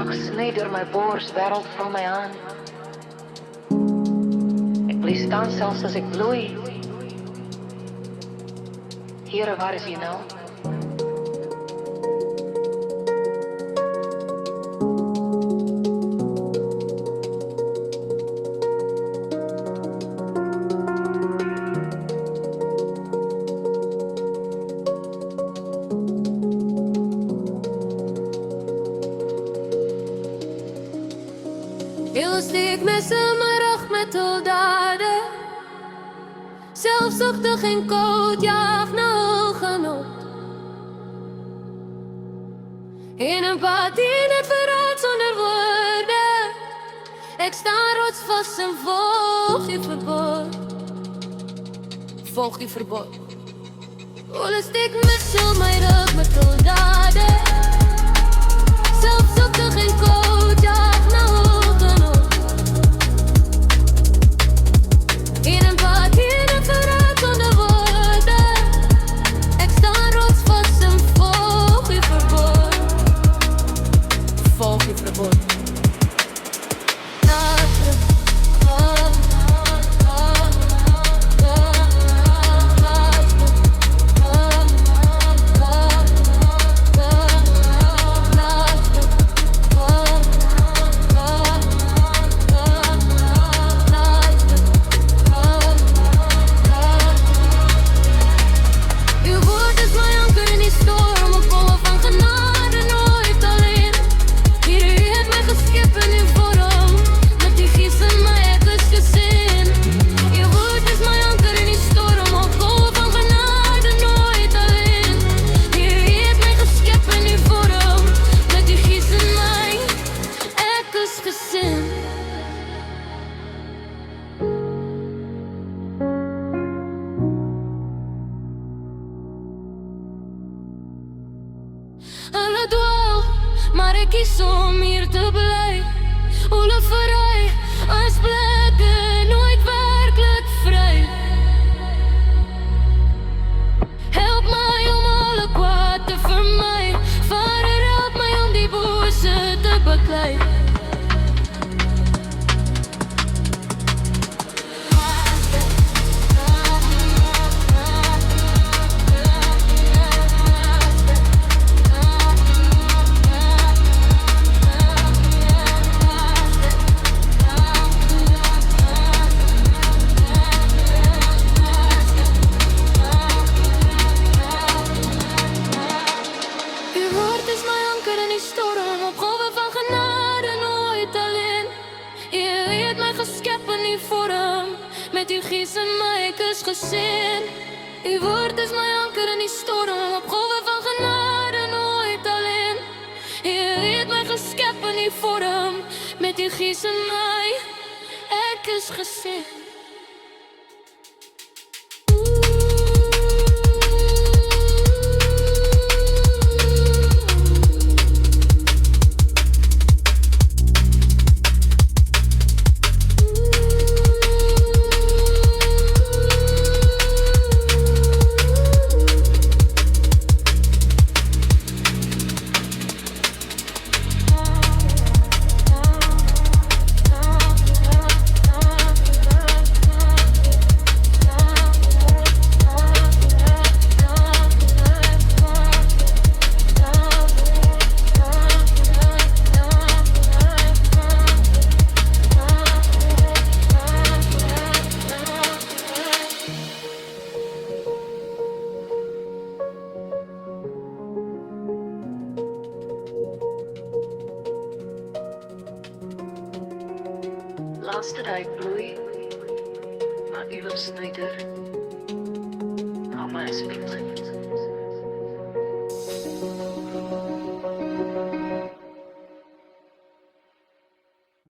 Druk sneed door mijn borst, wereld van mij aan. Ik bleef staan zelfs als ik bloei. Here, waar is je nou? Heel steek mes in mijn rug met huldaden. Zelfzuchtig en koud, jaag naar hulgenot. In een pad die net verraadt zonder woorden. Ik sta rotsvast en volg je verbod. Volg je verbod. Heel steek mes in mijn rug met huldaden. Zelfzuchtig en koud, jaag naar hulgenot. In een pad die net verraadt zonder woorden. Ik sta rotsvast en volg je verbod. Volg je verbod. Alle dwaal, maar ik kies om hier te blijven. Alle vrij, als plekken nooit werkelijk vrij. Help mij om alle kwaad te vermijden. Vader, help mij om die boze te bekleiden. Met uw gies en mij kusgezin. Uw woord is mijn anker in die storm. Op golven van genade nooit alleen. U heeft mij geschept in uw vorm. Met uw gies en mij kusgezin. Laatste dat ik bloei, maar u was nooit er. Hou mij alsjeblieft.